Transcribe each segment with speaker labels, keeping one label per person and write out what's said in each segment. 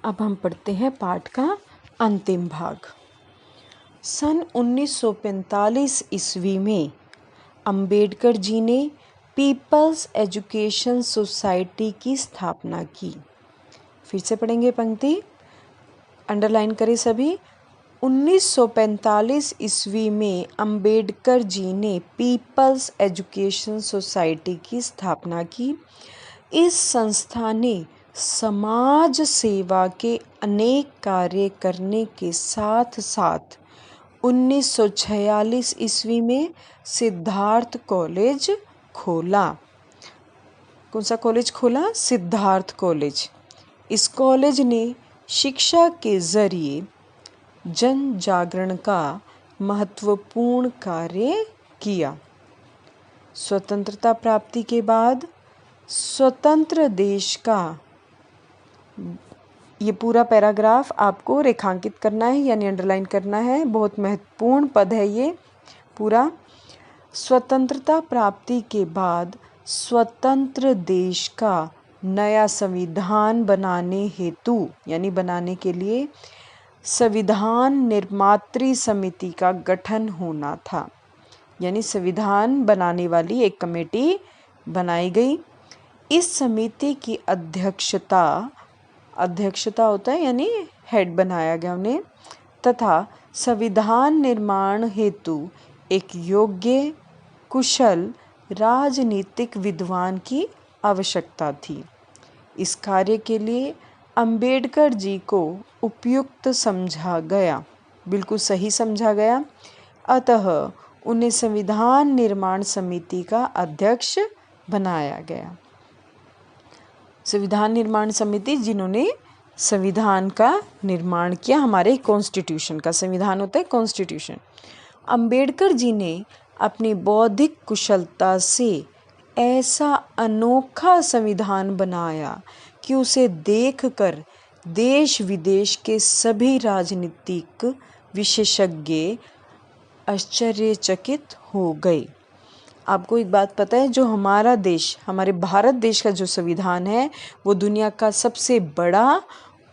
Speaker 1: अब हम पढ़ते हैं पाठ का अंतिम भाग। सन 1945 ईस्वी में अंबेडकर जी ने पीपल्स एजुकेशन सोसाइटी की स्थापना की। फिर से पढ़ेंगे पंक्ति, अंडरलाइन करें सभी। 1945 ईस्वी में अंबेडकर जी ने पीपल्स एजुकेशन सोसाइटी की स्थापना की। इस संस्था ने समाज सेवा के अनेक कार्य करने के साथ साथ 1946 ईस्वी में सिद्धार्थ कॉलेज खोला। कौन सा कॉलेज खोला? सिद्धार्थ कॉलेज। इस कॉलेज ने शिक्षा के जरिए जन जागरण का महत्वपूर्ण कार्य किया। स्वतंत्रता प्राप्ति के बाद स्वतंत्र देश का, ये पूरा पैराग्राफ आपको रेखांकित करना है यानी अंडरलाइन करना है, बहुत महत्वपूर्ण पद है ये पूरा। स्वतंत्रता प्राप्ति के बाद स्वतंत्र देश का नया संविधान बनाने हेतु यानी बनाने के लिए संविधान निर्मात्री समिति का गठन होना था, यानी संविधान बनाने वाली एक कमेटी बनाई गई। इस समिति की अध्यक्षता होता है यानी हेड बनाया गया उन्हें, तथा संविधान निर्माण हेतु एक योग्य कुशल राजनीतिक विद्वान की आवश्यकता थी। इस कार्य के लिए अंबेडकर जी को उपयुक्त समझा गया, बिल्कुल सही समझा गया। अतः उन्हें संविधान निर्माण समिति का अध्यक्ष बनाया गया। संविधान निर्माण समिति जिन्होंने संविधान का निर्माण किया, हमारे कॉन्स्टिट्यूशन का, संविधान होता है कॉन्स्टिट्यूशन। अंबेडकर जी ने अपनी बौद्धिक कुशलता से ऐसा अनोखा संविधान बनाया कि उसे देखकर देश विदेश के सभी राजनीतिक विशेषज्ञ आश्चर्यचकित हो गए। आपको एक बात पता है, जो हमारा देश, हमारे भारत देश का जो संविधान है वो दुनिया का सबसे बड़ा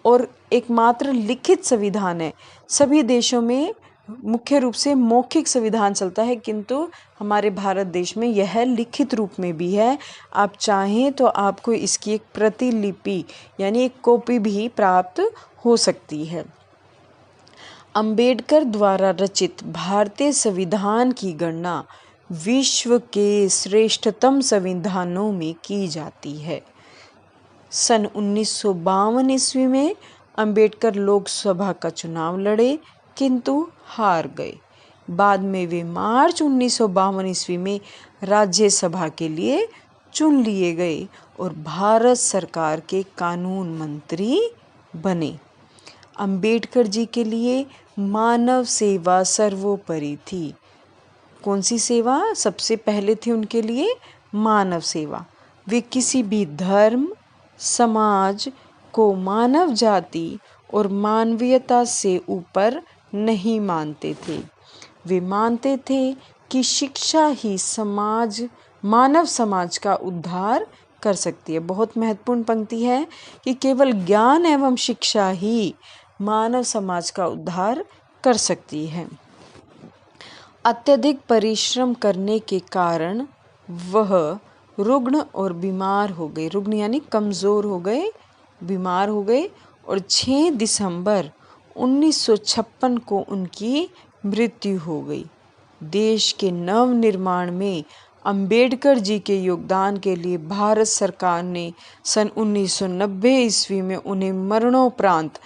Speaker 1: और एकमात्र लिखित संविधान है। सभी देशों में मुख्य रूप से मौखिक संविधान चलता है, किंतु हमारे भारत देश में यह लिखित रूप में भी है। आप चाहें तो आपको इसकी एक प्रतिलिपि यानी एक कॉपी भी प्राप्त हो सकती है। अंबेडकर द्वारा रचित भारतीय संविधान की गणना विश्व के श्रेष्ठतम संविधानों में की जाती है। सन 1952 ईस्वी में अंबेडकर लोकसभा का चुनाव लड़े किंतु हार गए। बाद में वे मार्च 1952 ईस्वी में राज्यसभा के लिए चुन लिए गए और भारत सरकार के कानून मंत्री बने। अंबेडकर जी के लिए मानव सेवा सर्वोपरि थी। कौन सी सेवा सबसे पहले थी उनके लिए? मानव सेवा। वे किसी भी धर्म, समाज को मानव जाति और मानवीयता से ऊपर नहीं मानते थे। वे मानते थे कि शिक्षा ही मानव समाज का उद्धार कर सकती है। बहुत महत्वपूर्ण पंक्ति है कि केवल ज्ञान एवं शिक्षा ही मानव समाज का उद्धार कर सकती है। अत्यधिक परिश्रम करने के कारण वह रुग्ण और बीमार हो गए। रुग्ण यानी कमज़ोर हो गए, बीमार हो गए और 6 दिसंबर 1956 को उनकी मृत्यु हो गई। देश के नव निर्माण में अंबेडकर जी के योगदान के लिए भारत सरकार ने सन 1990 ईस्वी में उन्हें मरणोपरांत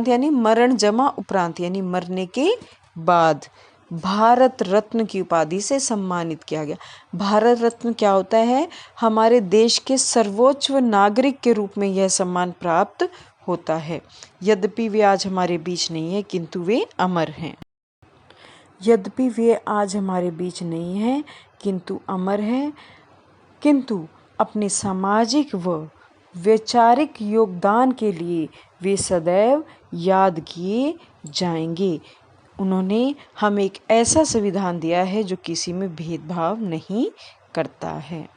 Speaker 1: यानी मरण जमा उपरांत यानी मरने के बाद भारत रत्न की उपाधि से सम्मानित किया गया। भारत रत्न क्या होता है? हमारे देश के सर्वोच्च नागरिक के रूप में यह सम्मान प्राप्त होता है। यद्यपि वे आज हमारे बीच नहीं है किंतु वे अमर हैं। यद्यपि वे आज हमारे बीच नहीं हैं किंतु अमर हैं, किंतु अपने सामाजिक व वैचारिक योगदान के लिए वे सदैव याद किए जाएंगे। उन्होंने हमें एक ऐसा संविधान दिया है जो किसी में भेदभाव नहीं करता है।